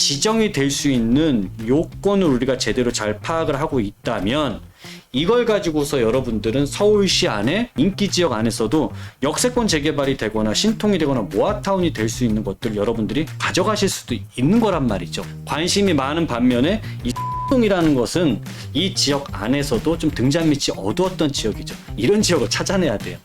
지정이 될 수 있는 요건을 우리가 제대로 잘 파악을 하고 있다면 이걸 가지고서 여러분들은 서울시 안에 인기 지역 안에서도 역세권 재개발이 되거나 신통이 되거나 모아타운이 될 수 있는 것들을 여러분들이 가져가실 수도 있는 거란 말이죠. 관심이 많은 반면에 이 동이라는 것은 이 지역 안에서도 좀 등잔 밑이 어두웠던 지역이죠. 이런 지역을 찾아내야 돼요.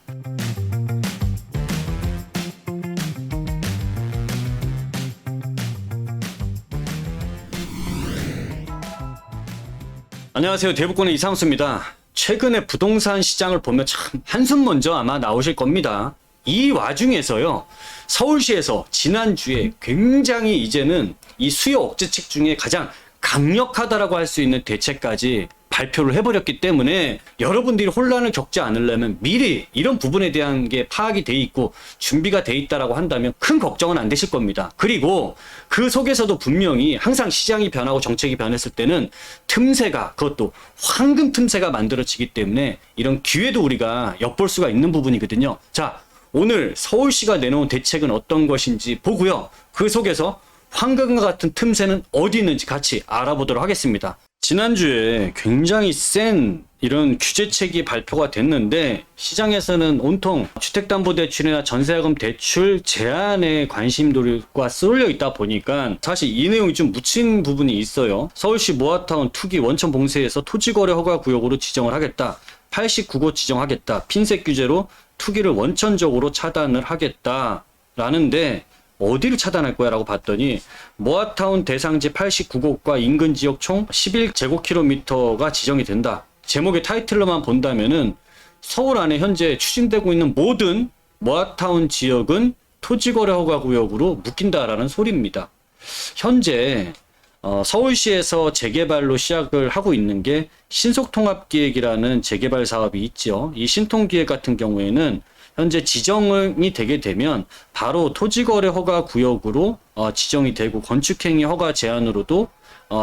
안녕하세요. 대부권의 이상수입니다. 최근에 부동산 시장을 보면 참 한숨 먼저 아마 나오실 겁니다. 이 와중에서요, 서울시에서 지난주에 굉장히 이제는 이 수요 억제책 중에 가장 강력하다라고 할 수 있는 대책까지 발표를 해버렸기 때문에 여러분들이 혼란을 겪지 않으려면 미리 이런 부분에 대한 게 파악이 돼 있고 준비가 돼 있다라고 한다면 큰 걱정은 안 되실 겁니다. 그리고 그 속에서도 분명히 항상 시장이 변하고 정책이 변했을 때는 틈새가, 그것도 황금 틈새가 만들어지기 때문에 이런 기회도 우리가 엿볼 수가 있는 부분이거든요. 자, 오늘 서울시가 내놓은 대책은 어떤 것인지 보고요. 그 속에서 황금과 같은 틈새는 어디 있는지 같이 알아보도록 하겠습니다. 지난주에 굉장히 센 이런 규제책이 발표가 됐는데 시장에서는 온통 주택담보대출이나 전세자금 대출 제한에 관심도가 쏠려 있다 보니까 사실 이 내용이 좀 묻힌 부분이 있어요. 서울시 모아타운 투기 원천 봉쇄에서 토지거래 허가 구역으로 지정을 하겠다. 89곳 지정하겠다. 핀셋 규제로 투기를 원천적으로 차단을 하겠다. 라는데 어디를 차단할 거야 라고 봤더니 모아타운 대상지 89곳과 인근 지역 총 11제곱킬로미터가 지정이 된다. 제목의 타이틀로만 본다면은 서울 안에 현재 추진되고 있는 모든 모아타운 지역은 토지거래 허가 구역으로 묶인다라는 소리입니다. 현재 서울시에서 재개발로 시작을 하고 있는 게 신속통합기획이라는 재개발 사업이 있죠. 이 신통기획 같은 경우에는 현재 지정이 되게 되면 바로 토지거래 허가 구역으로 지정이 되고 건축행위 허가 제한으로도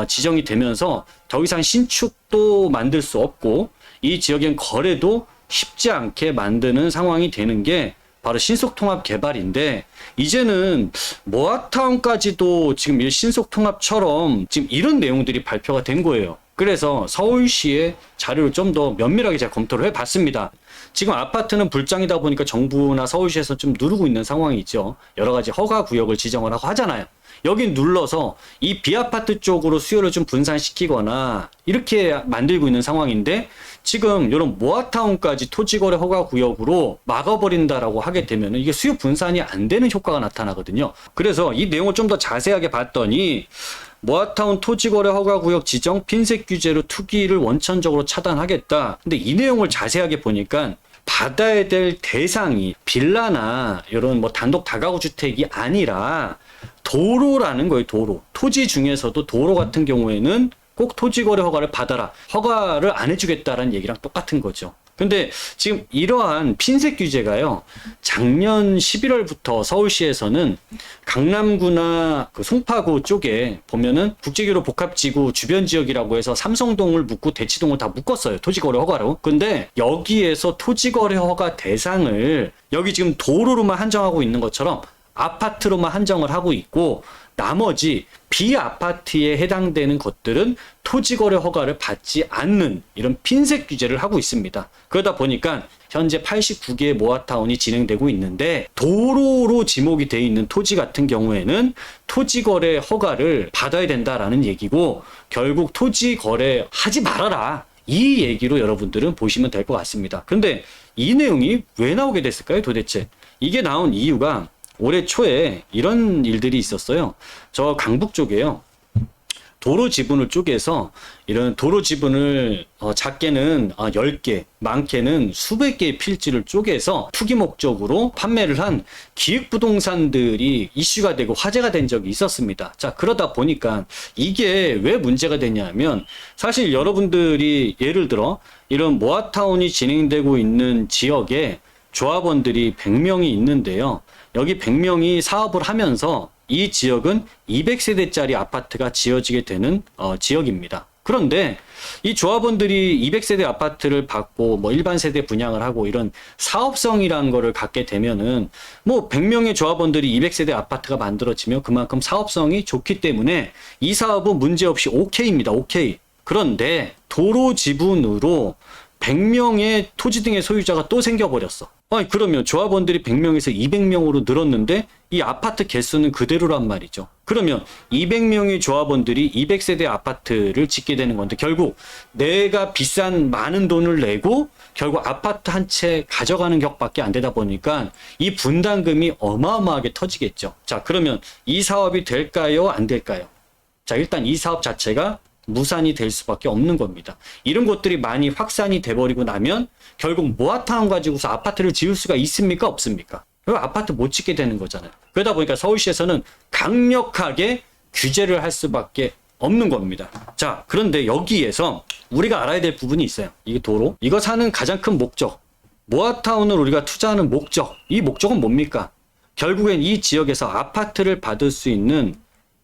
지정이 되면서 더 이상 신축도 만들 수 없고 이 지역엔 거래도 쉽지 않게 만드는 상황이 되는 게 바로 신속통합 개발인데 이제는 모아타운까지도 지금 이 신속통합처럼 지금 이런 내용들이 발표가 된 거예요. 그래서 서울시의 자료를 좀 더 면밀하게 제가 검토를 해봤습니다. 지금 아파트는 불장이다 보니까 정부나 서울시에서 좀 누르고 있는 상황이죠. 여러 가지 허가 구역을 지정을 하고 하잖아요. 여기 눌러서 이 비아파트 쪽으로 수요를 좀 분산시키거나 이렇게 만들고 있는 상황인데 지금 이런 모아타운까지 토지거래 허가 구역으로 막아버린다라고 하게 되면 이게 수요 분산이 안 되는 효과가 나타나거든요. 그래서 이 내용을 좀 더 자세하게 봤더니 모아타운 토지거래 허가구역 지정 핀셋 규제로 투기를 원천적으로 차단하겠다. 근데 이 내용을 자세하게 보니까 받아야 될 대상이 빌라나 이런 뭐 단독 다가구 주택이 아니라 도로라는 거예요. 도로. 토지 중에서도 도로 같은 경우에는 꼭 토지거래 허가를 받아라. 허가를 안 해주겠다라는 얘기랑 똑같은 거죠. 근데 지금 이러한 핀셋 규제가요, 작년 11월부터 서울시에서는 강남구나 그 송파구 쪽에 보면은 국제교류 복합지구 주변 지역이라고 해서 삼성동을 묶고 대치동을 다 묶었어요. 토지거래 허가로. 근데 여기에서 토지거래 허가 대상을 여기 지금 도로로만 한정하고 있는 것처럼 아파트로만 한정을 하고 있고 나머지 비아파트에 해당되는 것들은 토지거래 허가를 받지 않는 이런 핀셋 규제를 하고 있습니다. 그러다 보니까 현재 89개의 모아타운이 진행되고 있는데 도로로 지목이 되어 있는 토지 같은 경우에는 토지거래 허가를 받아야 된다라는 얘기고 결국 토지거래 하지 말아라. 이 얘기로 여러분들은 보시면 될 것 같습니다. 근데 이 내용이 왜 나오게 됐을까요? 도대체 이게 나온 이유가 올해 초에 이런 일들이 있었어요. 저 강북 쪽에요. 도로 지분을 쪼개서 이런 도로 지분을 작게는 10개, 많게는 수백 개의 필지를 쪼개서 투기 목적으로 판매를 한 기획부동산들이 이슈가 되고 화제가 된 적이 있었습니다. 자, 그러다 보니까 이게 왜 문제가 되냐면 사실 여러분들이 예를 들어 이런 모아타운이 진행되고 있는 지역에 조합원들이 100명이 있는데요. 여기 100명이 사업을 하면서 이 지역은 200세대짜리 아파트가 지어지게 되는 지역입니다. 그런데 이 조합원들이 200세대 아파트를 받고 뭐 일반 세대 분양을 하고 이런 사업성이라는 거를 갖게 되면은 뭐 100명의 조합원들이 200세대 아파트가 만들어지면 그만큼 사업성이 좋기 때문에 이 사업은 문제없이 오케이입니다. 오케이. 그런데 도로 지분으로 100명의 토지 등의 소유자가 또 생겨버렸어. 아니 그러면 조합원들이 100명에서 200명으로 늘었는데 이 아파트 개수는 그대로란 말이죠. 그러면 200명의 조합원들이 200세대 아파트를 짓게 되는 건데 결국 내가 비싼 많은 돈을 내고 결국 아파트 한 채 가져가는 격밖에 안 되다 보니까 이 분담금이 어마어마하게 터지겠죠. 자, 그러면 이 사업이 될까요? 안 될까요? 자, 일단 이 사업 자체가 무산이 될 수밖에 없는 겁니다. 이런 것들이 많이 확산이 돼버리고 나면 결국 모아타운 가지고서 아파트를 지을 수가 있습니까? 없습니까? 아파트 못 짓게 되는 거잖아요. 그러다 보니까 서울시에서는 강력하게 규제를 할 수밖에 없는 겁니다. 자, 그런데 여기에서 우리가 알아야 될 부분이 있어요. 이게 도로. 이거 사는 가장 큰 목적. 모아타운을 우리가 투자하는 목적. 이 목적은 뭡니까? 결국엔 이 지역에서 아파트를 받을 수 있는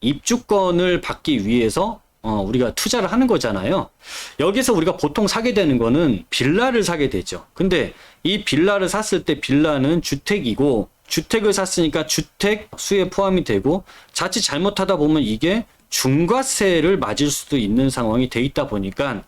입주권을 받기 위해서 우리가 투자를 하는 거잖아요. 여기서 우리가 보통 사게 되는 거는 빌라를 사게 되죠. 근데 이 빌라를 샀을 때 빌라는 주택이고 주택을 샀으니까 주택 수에 포함이 되고 자칫 잘못하다 보면 이게 중과세를 맞을 수도 있는 상황이 돼 있다 보니까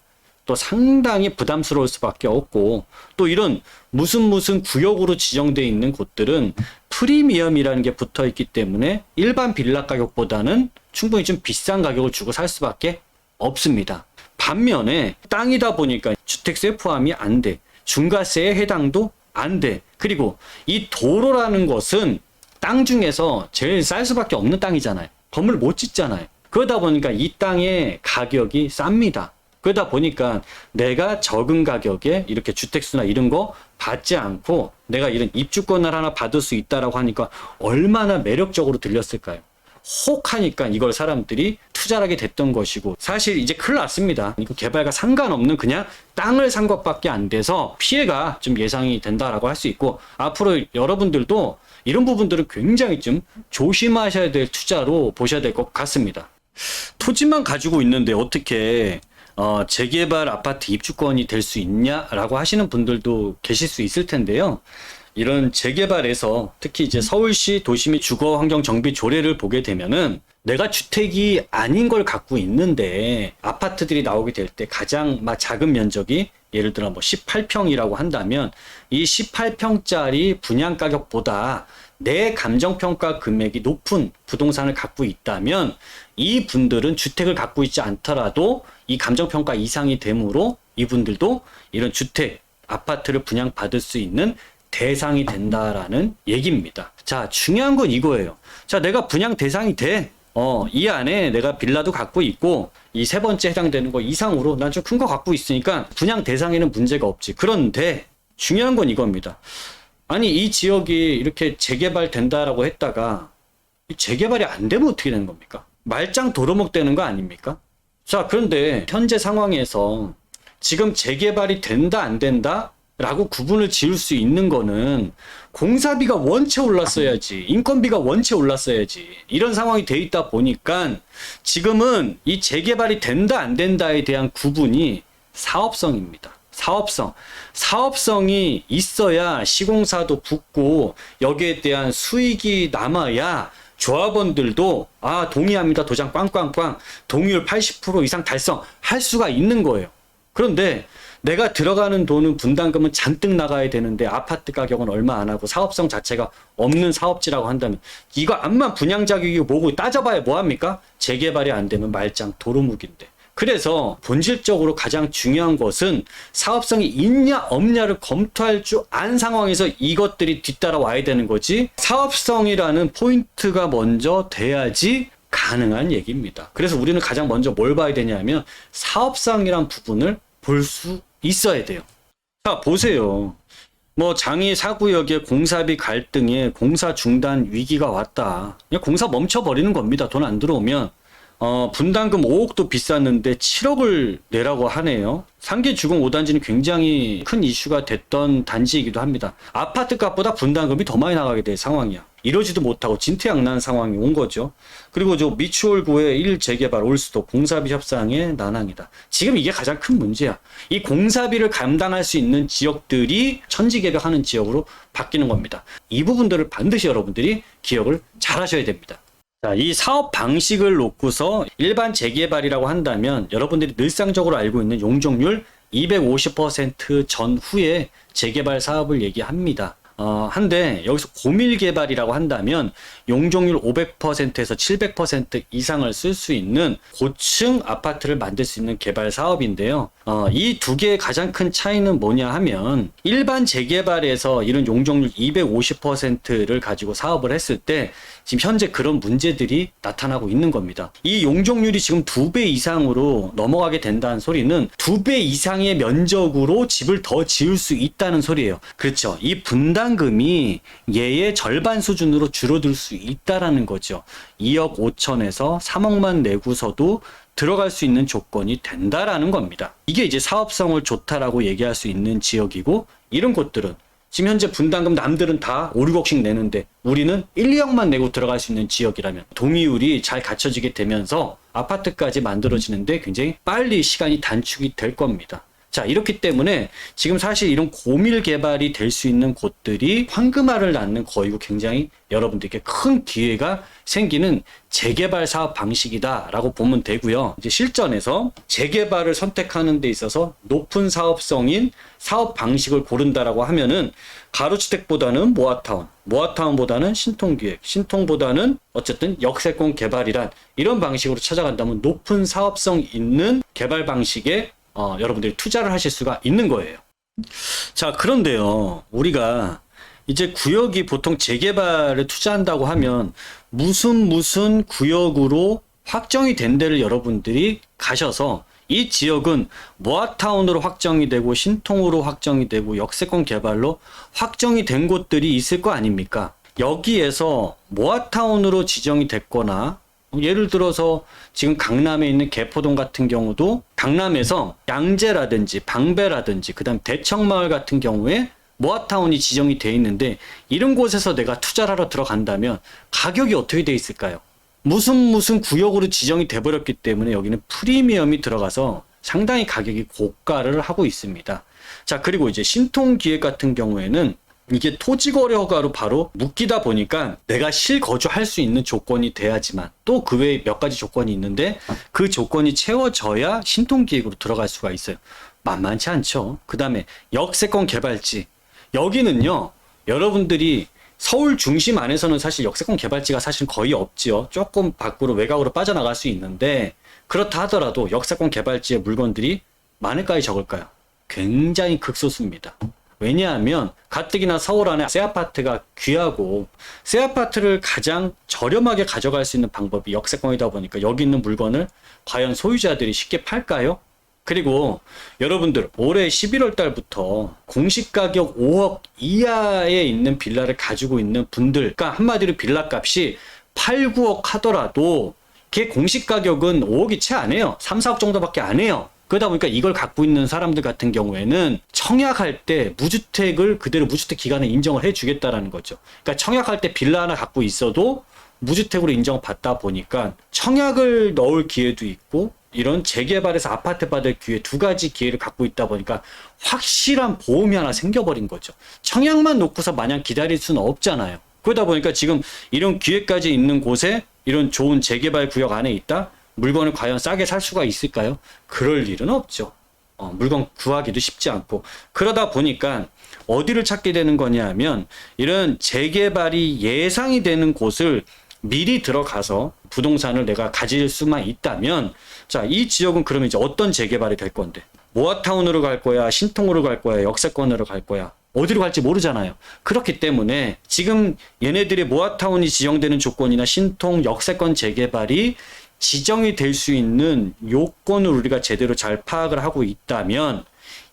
또 상당히 부담스러울 수밖에 없고 또 이런 무슨 구역으로 지정되어 있는 곳들은 프리미엄이라는 게 붙어 있기 때문에 일반 빌라 가격보다는 충분히 좀 비싼 가격을 주고 살 수밖에 없습니다. 반면에 땅이다 보니까 주택세 포함이 안 돼. 중과세에 해당도 안 돼. 그리고 이 도로라는 것은 땅 중에서 제일 쌀 수밖에 없는 땅이잖아요. 건물 못 짓잖아요. 그러다 보니까 이 땅의 가격이 쌉니다. 그러다 보니까 내가 적은 가격에 이렇게 주택수나 이런 거 받지 않고 내가 이런 입주권을 하나 받을 수 있다라고 하니까 얼마나 매력적으로 들렸을까요? 혹 하니까 이걸 사람들이 투자를 하게 됐던 것이고 사실 이제 큰일 났습니다. 이거 개발과 상관없는 그냥 땅을 산 것밖에 안 돼서 피해가 좀 예상이 된다라고 할 수 있고 앞으로 여러분들도 이런 부분들은 굉장히 좀 조심하셔야 될 투자로 보셔야 될 것 같습니다. 토지만 가지고 있는데 어떻게 재개발 아파트 입주권이 될 수 있냐라고 하시는 분들도 계실 수 있을 텐데요. 이런 재개발에서 특히 이제 서울시 도시및 주거환경정비 조례를 보게 되면은 내가 주택이 아닌 걸 갖고 있는데 아파트들이 나오게 될 때 가장 작은 면적이 예를 들어 뭐 18평이라고 한다면 이 18평짜리 분양 가격보다 내 감정평가 금액이 높은 부동산을 갖고 있다면 이 분들은 주택을 갖고 있지 않더라도 이 감정평가 이상이 되므로 이분들도 이런 주택, 아파트를 분양받을 수 있는 대상이 된다라는 얘기입니다. 자, 중요한 건 이거예요. 자, 내가 분양 대상이 돼. 이 안에 내가 빌라도 갖고 있고 이 세 번째 해당되는 거 이상으로 난 좀 큰 거 갖고 있으니까 분양 대상에는 문제가 없지. 그런데 중요한 건 이겁니다. 아니 이 지역이 이렇게 재개발 된다라고 했다가 재개발이 안 되면 어떻게 되는 겁니까? 말짱 도루묵 되는 거 아닙니까? 자, 그런데 현재 상황에서 지금 재개발이 된다 안 된다? 라고 구분을 지을 수 있는 거는 공사비가 원체 올랐어야지, 인건비가 원체 올랐어야지, 이런 상황이 돼 있다 보니까 지금은 이 재개발이 된다 안 된다에 대한 구분이 사업성입니다. 사업성이 있어야 시공사도 붙고 여기에 대한 수익이 남아야 조합원들도 동의합니다. 도장 꽝꽝꽝 동의율 80% 이상 달성할 수가 있는 거예요. 그런데 내가 들어가는 돈은 분담금은 잔뜩 나가야 되는데 아파트 가격은 얼마 안 하고 사업성 자체가 없는 사업지라고 한다면 이거 암만 분양 자격이 뭐고 따져봐야 뭐합니까? 재개발이 안 되면 말짱 도루묵인데. 그래서 본질적으로 가장 중요한 것은 사업성이 있냐 없냐를 검토할 줄 안 상황에서 이것들이 뒤따라 와야 되는 거지 사업성이라는 포인트가 먼저 돼야지 가능한 얘기입니다. 그래서 우리는 가장 먼저 뭘 봐야 되냐면 사업성이란 부분을 볼 수 있어야 돼요. 자, 보세요. 뭐 장이 4구역에 공사비 갈등에 공사 중단 위기가 왔다. 그냥 공사 멈춰버리는 겁니다. 돈 안 들어오면. 분담금 5억도 비쌌는데 7억을 내라고 하네요. 상계 주공 5단지는 굉장히 큰 이슈가 됐던 단지이기도 합니다. 아파트 값보다 분담금이 더 많이 나가게 될 상황이야. 이러지도 못하고 진퇴양난 상황이 온 거죠. 그리고 저 미추홀구의 1 재개발 올수도 공사비 협상의 난항이다. 지금 이게 가장 큰 문제야. 이 공사비를 감당할 수 있는 지역들이 천지개벽하는 지역으로 바뀌는 겁니다. 이 부분들을 반드시 여러분들이 기억을 잘 하셔야 됩니다. 자, 이 사업 방식을 놓고서 일반 재개발이라고 한다면 여러분들이 늘상적으로 알고 있는 용적률 250% 전후에 재개발 사업을 얘기합니다. 한데 여기서 고밀 개발이라고 한다면 용적률 500%에서 700% 이상을 쓸 수 있는 고층 아파트를 만들 수 있는 개발 사업인데요. 이 두 개의 가장 큰 차이는 뭐냐 하면 일반 재개발에서 이런 용적률 250%를 가지고 사업을 했을 때 지금 현재 그런 문제들이 나타나고 있는 겁니다. 이 용적률이 지금 2배 이상으로 넘어가게 된다는 소리는 2배 이상의 면적으로 집을 더 지을 수 있다는 소리예요. 그렇죠. 이 분담금이 얘의 절반 수준으로 줄어들 수 있다라는 거죠. 2억 5천에서 3억만 내고서도 들어갈 수 있는 조건이 된다라는 겁니다. 이게 이제 사업성을 좋다라고 얘기할 수 있는 지역이고, 이런 곳들은 지금 현재 분담금 남들은 다 5, 6억씩 내는데 우리는 1, 2억만 내고 들어갈 수 있는 지역이라면 동의율이 잘 갖춰지게 되면서 아파트까지 만들어지는데 굉장히 빨리 시간이 단축이 될 겁니다. 자, 이렇기 때문에 지금 사실 이런 고밀 개발이 될 수 있는 곳들이 황금알을 낳는 거이고 굉장히 여러분들께 큰 기회가 생기는 재개발 사업 방식이다라고 보면 되고요. 이제 실전에서 재개발을 선택하는 데 있어서 높은 사업성인 사업 방식을 고른다라고 하면은 가로주택보다는 모아타운, 모아타운보다는 신통기획, 신통보다는 어쨌든 역세권 개발이란 이런 방식으로 찾아간다면 높은 사업성 있는 개발 방식에 여러분들이 투자를 하실 수가 있는 거예요. 자, 그런데요, 우리가 이제 구역이 보통 재개발에 투자한다고 하면 무슨 구역으로 확정이 된 데를 여러분들이 가셔서 이 지역은 모아타운으로 확정이 되고 신통으로 확정이 되고 역세권 개발로 확정이 된 곳들이 있을 거 아닙니까? 여기에서 모아타운으로 지정이 됐거나, 예를 들어서 지금 강남에 있는 개포동 같은 경우도 강남에서 양재라든지 방배라든지 그다음 대청마을 같은 경우에 모아타운이 지정이 돼 있는데, 이런 곳에서 내가 투자를 하러 들어간다면 가격이 어떻게 돼 있을까요? 무슨 구역으로 지정이 돼 버렸기 때문에 여기는 프리미엄이 들어가서 상당히 가격이 고가를 하고 있습니다. 자, 그리고 이제 신통기획 같은 경우에는 이게 토지거래 허가로 바로 묶이다 보니까 내가 실거주할 수 있는 조건이 돼야지만, 또 그 외에 몇 가지 조건이 있는데 그 조건이 채워져야 신통기획으로 들어갈 수가 있어요. 만만치 않죠. 그 다음에 역세권 개발지, 여기는요 여러분들이 서울 중심 안에서는 사실 역세권 개발지가 사실 거의 없지요. 조금 밖으로 외곽으로 빠져나갈 수 있는데, 그렇다 하더라도 역세권 개발지의 물건들이 많을까요 적을까요? 굉장히 극소수입니다. 왜냐하면 가뜩이나 서울 안에 새 아파트가 귀하고, 새 아파트를 가장 저렴하게 가져갈 수 있는 방법이 역세권이다 보니까 여기 있는 물건을 과연 소유자들이 쉽게 팔까요? 그리고 여러분들 올해 11월 달부터 공시가격 5억 이하에 있는 빌라를 가지고 있는 분들, 그러니까 한마디로 빌라 값이 8, 9억 하더라도 걔 공시가격은 5억이 채 안 해요. 3, 4억 정도밖에 안 해요. 그러다 보니까 이걸 갖고 있는 사람들 같은 경우에는 청약할 때 무주택을 그대로 무주택 기간에 인정을 해주겠다라는 거죠. 그러니까 청약할 때 빌라 하나 갖고 있어도 무주택으로 인정받다 보니까 청약을 넣을 기회도 있고, 이런 재개발에서 아파트 받을 기회, 두 가지 기회를 갖고 있다 보니까 확실한 보험이 하나 생겨버린 거죠. 청약만 놓고서 마냥 기다릴 수는 없잖아요. 그러다 보니까 지금 이런 기회까지 있는 곳에 이런 좋은 재개발 구역 안에 있다? 물건을 과연 싸게 살 수가 있을까요? 그럴 일은 없죠. 물건 구하기도 쉽지 않고. 그러다 보니까 어디를 찾게 되는 거냐 하면 이런 재개발이 예상이 되는 곳을 미리 들어가서 부동산을 내가 가질 수만 있다면, 자, 이 지역은 그러면 이제 어떤 재개발이 될 건데, 모아타운으로 갈 거야, 신통으로 갈 거야, 역세권으로 갈 거야, 어디로 갈지 모르잖아요. 그렇기 때문에 지금 얘네들의 모아타운이 지정되는 조건이나 신통, 역세권 재개발이 지정이 될 수 있는 요건을 우리가 제대로 잘 파악을 하고 있다면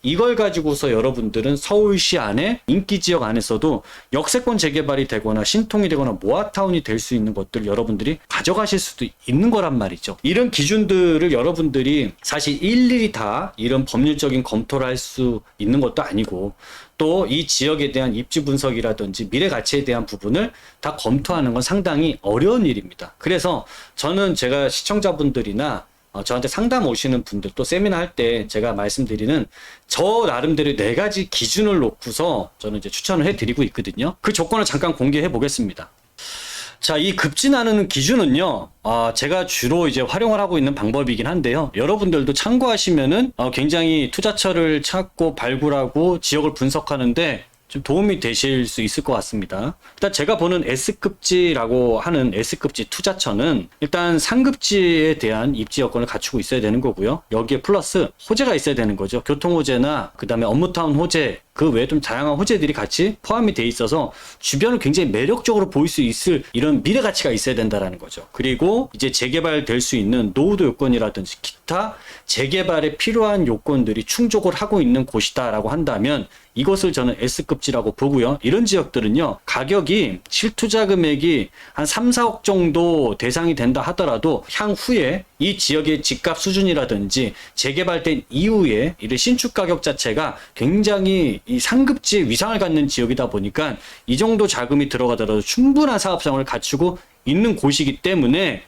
이걸 가지고서 여러분들은 서울시 안에 인기 지역 안에서도 역세권 재개발이 되거나 신통이 되거나 모아타운이 될 수 있는 것들을 여러분들이 가져가실 수도 있는 거란 말이죠. 이런 기준들을 여러분들이 사실 일일이 다 이런 법률적인 검토를 할 수 있는 것도 아니고, 또 이 지역에 대한 입지 분석이라든지 미래 가치에 대한 부분을 다 검토하는 건 상당히 어려운 일입니다. 그래서 저는 제가 시청자분들이나 저한테 상담 오시는 분들, 또 세미나 할 때 제가 말씀드리는 저 나름대로 4가지 기준을 놓고서 저는 이제 추천을 해드리고 있거든요. 그 조건을 잠깐 공개해 보겠습니다. 자, 이 급진하는 기준은요, 제가 주로 이제 활용을 하고 있는 방법이긴 한데요. 여러분들도 참고하시면은 굉장히 투자처를 찾고 발굴하고 지역을 분석하는데 좀 도움이 되실 수 있을 것 같습니다. 일단 제가 보는 S급지라고 하는 S급지 투자처는 일단 상급지에 대한 입지 여건을 갖추고 있어야 되는 거고요. 여기에 플러스 호재가 있어야 되는 거죠. 교통호재나 그 다음에 업무타운 호재, 그 외에 좀 다양한 호재들이 같이 포함이 돼 있어서 주변을 굉장히 매력적으로 보일 수 있을 이런 미래 가치가 있어야 된다라는 거죠. 그리고 이제 재개발될 수 있는 노후도 요건이라든지 기타 재개발에 필요한 요건들이 충족을 하고 있는 곳이다라고 한다면 이것을 저는 S급지라고 보고요. 이런 지역들은요, 가격이 실투자 금액이 한 3, 4억 정도 대상이 된다 하더라도 향후에 이 지역의 집값 수준이라든지 재개발된 이후에 이런 신축 가격 자체가 굉장히 이 상급지의 위상을 갖는 지역이다 보니까 이 정도 자금이 들어가더라도 충분한 사업성을 갖추고 있는 곳이기 때문에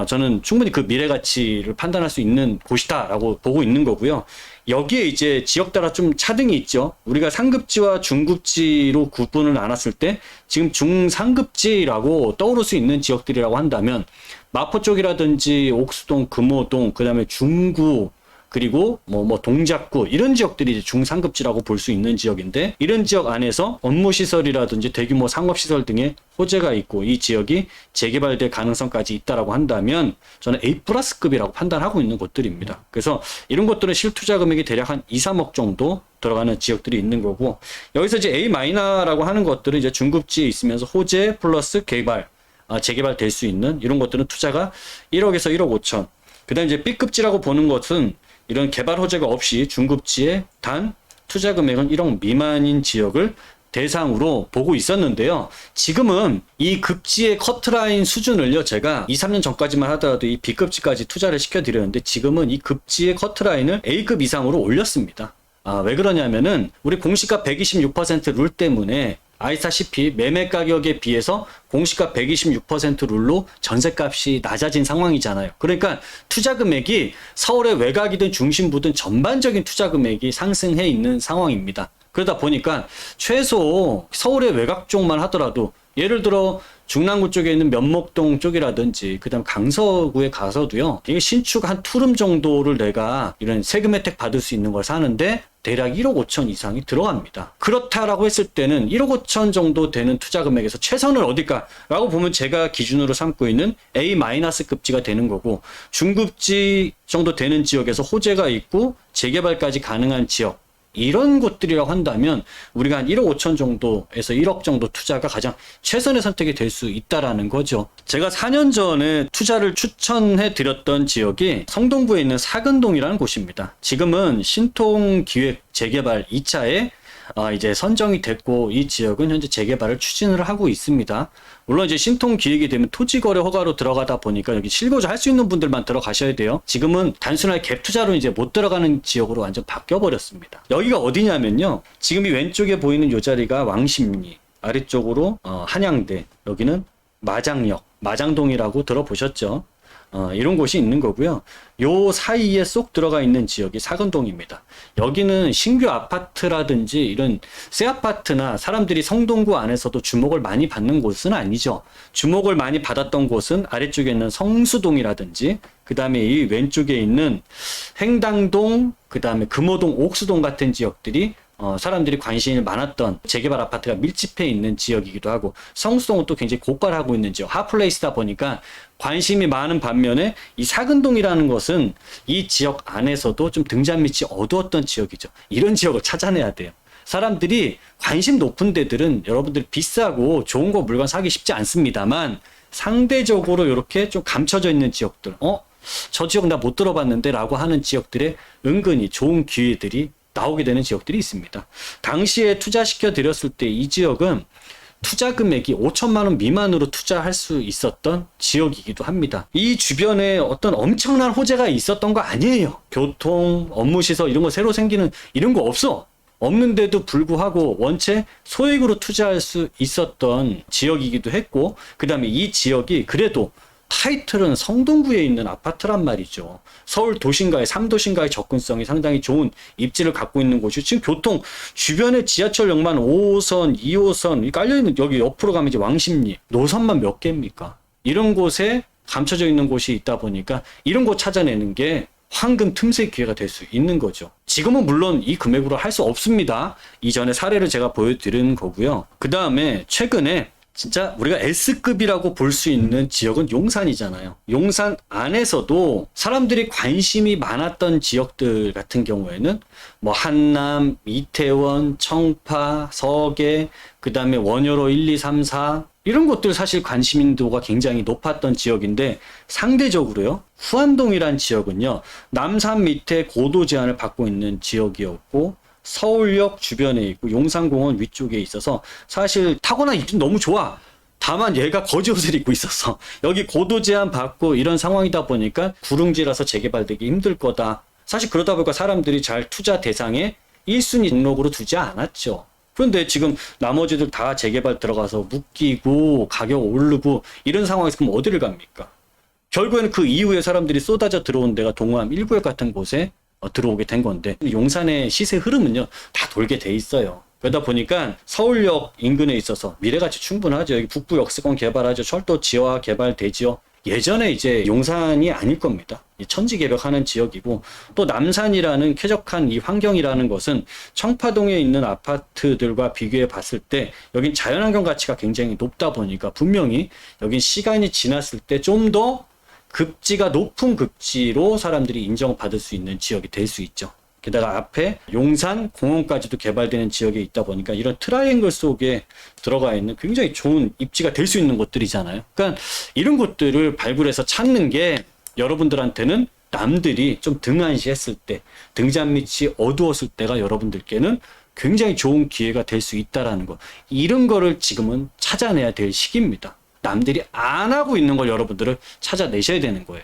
저는 충분히 그 미래 가치를 판단할 수 있는 곳이다라고 보고 있는 거고요. 여기에 이제 지역 따라 좀 차등이 있죠. 우리가 상급지와 중급지로 구분을 나눴을 때 지금 중상급지라고 떠오를 수 있는 지역들이라고 한다면 마포 쪽이라든지 옥수동, 금호동, 그 다음에 중구, 그리고 뭐 동작구, 이런 지역들이 이제 중상급지라고 볼 수 있는 지역인데, 이런 지역 안에서 업무시설이라든지 대규모 상업시설 등의 호재가 있고 이 지역이 재개발될 가능성까지 있다라고 한다면 저는 A+급이라고 판단하고 있는 곳들입니다. 그래서 이런 것들은 실투자 금액이 대략 한 2, 3억 정도 들어가는 지역들이 있는 거고, 여기서 이제 A-라고 하는 것들은 이제 중급지에 있으면서 호재 플러스 개발, 재개발될 수 있는 이런 것들은 투자가 1억에서 1억 5천. 그 다음에 이제 B급지라고 보는 것은 이런 개발 호재가 없이 중급지에 단 투자 금액은 1억 미만인 지역을 대상으로 보고 있었는데요. 지금은 이 급지의 커트라인 수준을요, 제가 2, 3년 전까지만 하더라도 이 B급지까지 투자를 시켜드렸는데 지금은 이 급지의 커트라인을 A급 이상으로 올렸습니다. 왜 그러냐면은 우리 공시가 126%룰 때문에 아시다시피 매매 가격에 비해서 공시가 126% 룰로 전세값이 낮아진 상황이잖아요. 그러니까 투자 금액이 서울의 외곽이든 중심부든 전반적인 투자 금액이 상승해 있는 상황입니다. 그러다 보니까 최소 서울의 외곽 쪽만 하더라도 예를 들어 중랑구 쪽에 있는 면목동 쪽이라든지 그다음 강서구에 가서도요, 이게 신축 한 투룸 정도를 내가 이런 세금 혜택 받을 수 있는 걸 사는데 대략 1억 5천 이상이 들어갑니다. 그렇다라고 했을 때는 1억 5천 정도 되는 투자 금액에서 최선을 어딜까라고 보면 제가 기준으로 삼고 있는 A-급지가 되는 거고, 중급지 정도 되는 지역에서 호재가 있고 재개발까지 가능한 지역, 이런 곳들이라고 한다면 우리가 한 1억 5천 정도에서 1억 정도 투자가 가장 최선의 선택이 될 수 있다라는 거죠. 제가 4년 전에 투자를 추천해 드렸던 지역이 성동구에 있는 사근동이라는 곳입니다. 지금은 신통기획 재개발 2차에 이제 선정이 됐고 이 지역은 현재 재개발을 추진을 하고 있습니다. 물론 이제 신통 기획이 되면 토지거래 허가로 들어가다 보니까 여기 실거주 할 수 있는 분들만 들어가셔야 돼요. 지금은 단순하게 갭 투자로 이제 못 들어가는 지역으로 완전 바뀌어 버렸습니다. 여기가 어디냐면요, 지금 이 왼쪽에 보이는 요 자리가 왕십리, 아래쪽으로 한양대, 여기는 마장역, 마장동이라고 들어보셨죠? 이런 곳이 있는 거고요. 요 사이에 쏙 들어가 있는 지역이 사근동입니다. 여기는 신규 아파트라든지 이런 새 아파트나 사람들이 성동구 안에서도 주목을 많이 받는 곳은 아니죠. 주목을 많이 받았던 곳은 아래쪽에 있는 성수동이라든지 그 다음에 이 왼쪽에 있는 행당동, 그 다음에 금호동, 옥수동 같은 지역들이 사람들이 관심이 많았던 재개발 아파트가 밀집해 있는 지역이기도 하고, 성수동은 또 굉장히 고가하고 있는 지역, 핫플레이스다 보니까 관심이 많은 반면에 이 사근동이라는 것은 이 지역 안에서도 좀 등잔 밑이 어두웠던 지역이죠. 이런 지역을 찾아내야 돼요. 사람들이 관심 높은 데들은 여러분들이 비싸고 좋은 거 물건 사기 쉽지 않습니다만, 상대적으로 이렇게 좀 감춰져 있는 지역들, 저 지역 나 못 들어봤는데 라고 하는 지역들에 은근히 좋은 기회들이 나오게 되는 지역들이 있습니다. 당시에 투자시켜 드렸을 때 이 지역은 투자 금액이 5천만 원 미만으로 투자할 수 있었던 지역이기도 합니다. 이 주변에 어떤 엄청난 호재가 있었던 거 아니에요. 교통, 업무시설 이런 거 새로 생기는 이런 거 없어. 없는데도 불구하고 원체 소액으로 투자할 수 있었던 지역이기도 했고, 그 다음에 이 지역이 그래도 타이틀은 성동구에 있는 아파트란 말이죠. 서울 도심가의 3도심가의 접근성이 상당히 좋은 입지를 갖고 있는 곳이 지금 교통 주변에 지하철역만 5호선, 2호선 깔려있는 여기 옆으로 가면 이제 왕십리 노선만 몇 개입니까? 이런 곳에 감춰져 있는 곳이 있다 보니까 이런 곳 찾아내는 게 황금 틈새 기회가 될 수 있는 거죠. 지금은 물론 이 금액으로 할 수 없습니다. 이전에 사례를 제가 보여드린 거고요. 그 다음에 최근에 진짜 우리가 S급이라고 볼 수 있는 지역은 용산이잖아요. 용산 안에서도 사람들이 관심이 많았던 지역들 같은 경우에는 뭐 한남, 이태원, 청파, 서계, 그 다음에 원효로 1, 2, 3, 4 이런 곳들 사실 관심도가 굉장히 높았던 지역인데 상대적으로요. 후안동이란 지역은요. 남산 밑에 고도 제한을 받고 있는 지역이었고 서울역 주변에 있고 용산공원 위쪽에 있어서 사실 타고난 입지는 너무 좋아. 다만 얘가 거지 옷을 입고 있었어. 여기 고도 제한 받고 이런 상황이다 보니까 구릉지라서 재개발되기 힘들 거다. 사실 그러다 보니까 사람들이 잘 투자 대상에 1순위 등록으로 두지 않았죠. 그런데 지금 나머지들 다 재개발 들어가서 묶이고 가격 오르고 이런 상황에서 그럼 어디를 갑니까? 결국에는 그 이후에 사람들이 쏟아져 들어온 데가 동호암 1구역 같은 곳에 들어오게 된 건데 용산의 시세 흐름은요 다 돌게 돼 있어요. 그러다 보니까 서울역 인근에 있어서 미래가치 충분하죠. 여기 북부 역세권 개발하죠. 철도 지하 개발되지요. 예전에 이제 용산이 아닐 겁니다. 천지개벽하는 지역이고 또 남산이라는 쾌적한 이 환경이라는 것은 청파동에 있는 아파트들과 비교해 봤을 때 여긴 자연환경 가치가 굉장히 높다 보니까 분명히 여긴 시간이 지났을 때 좀 더 급지가 높은 급지로 사람들이 인정받을 수 있는 지역이 될 수 있죠. 게다가 앞에 용산 공원까지도 개발되는 지역에 있다 보니까 이런 트라이앵글 속에 들어가 있는 굉장히 좋은 입지가 될 수 있는 곳들이잖아요. 그러니까 이런 곳들을 발굴해서 찾는 게 여러분들한테는 남들이 좀 등한시했을 때, 등잔 밑이 어두웠을 때가 여러분들께는 굉장히 좋은 기회가 될 수 있다라는 거. 이런 거를 지금은 찾아내야 될 시기입니다. 남들이 안 하고 있는 걸 여러분들을 찾아내셔야 되는 거예요.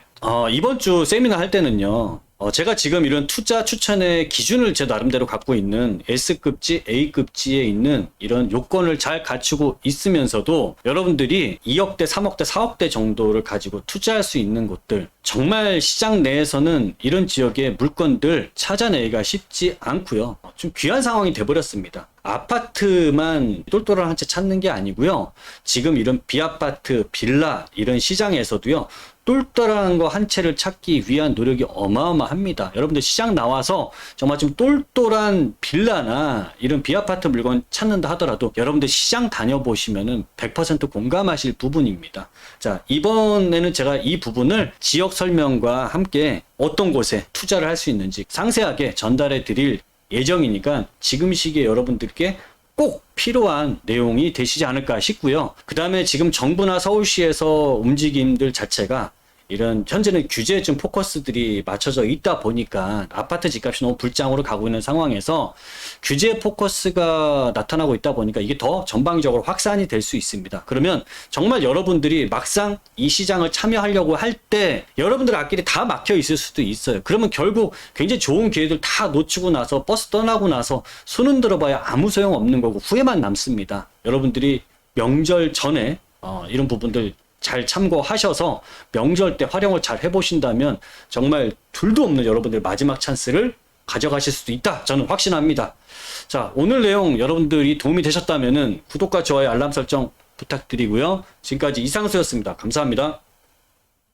이번 주 세미나 할 때는요. 제가 지금 이런 투자 추천의 기준을 제 나름대로 갖고 있는 S급지, A급지에 있는 이런 요건을 잘 갖추고 있으면서도 여러분들이 2억대, 3억대, 4억대 정도를 가지고 투자할 수 있는 곳들 정말 시장 내에서는 이런 지역의 물건들 찾아내기가 쉽지 않고요. 좀 귀한 상황이 돼버렸습니다. 아파트만 똘똘한 한 채 찾는 게 아니고요. 지금 이런 비아파트, 빌라 이런 시장에서도요. 똘똘한 거 한 채를 찾기 위한 노력이 어마어마합니다. 여러분들 시장 나와서 정말 좀 똘똘한 빌라나 이런 비아파트 물건 찾는다 하더라도 여러분들 시장 다녀보시면은 100% 공감하실 부분입니다. 자, 이번에는 제가 이 부분을 지역 설명과 함께 어떤 곳에 투자를 할 수 있는지 상세하게 전달해 드릴 예정이니까 지금 시기에 여러분들께 꼭 필요한 내용이 되시지 않을까 싶고요. 그 다음에 지금 정부나 서울시에서 움직임들 자체가 이런 현재는 규제에 좀 포커스들이 맞춰져 있다 보니까 아파트 집값이 너무 불장으로 가고 있는 상황에서 규제 포커스가 나타나고 있다 보니까 이게 더 전방적으로 확산이 될 수 있습니다. 그러면 정말 여러분들이 막상 이 시장을 참여하려고 할 때 여러분들 앞길이 다 막혀 있을 수도 있어요. 그러면 결국 굉장히 좋은 기회들 다 놓치고 나서 버스 떠나고 나서 손은 들어봐야 아무 소용 없는 거고 후회만 남습니다. 여러분들이 명절 전에 이런 부분들 잘 참고하셔서 명절 때 활용을 잘 해보신다면 정말 둘도 없는 여러분들 마지막 찬스를 가져가실 수도 있다. 저는 확신합니다. 자, 오늘 내용 여러분들이 도움이 되셨다면 구독과 좋아요, 알람 설정 부탁드리고요. 지금까지 이상수였습니다. 감사합니다.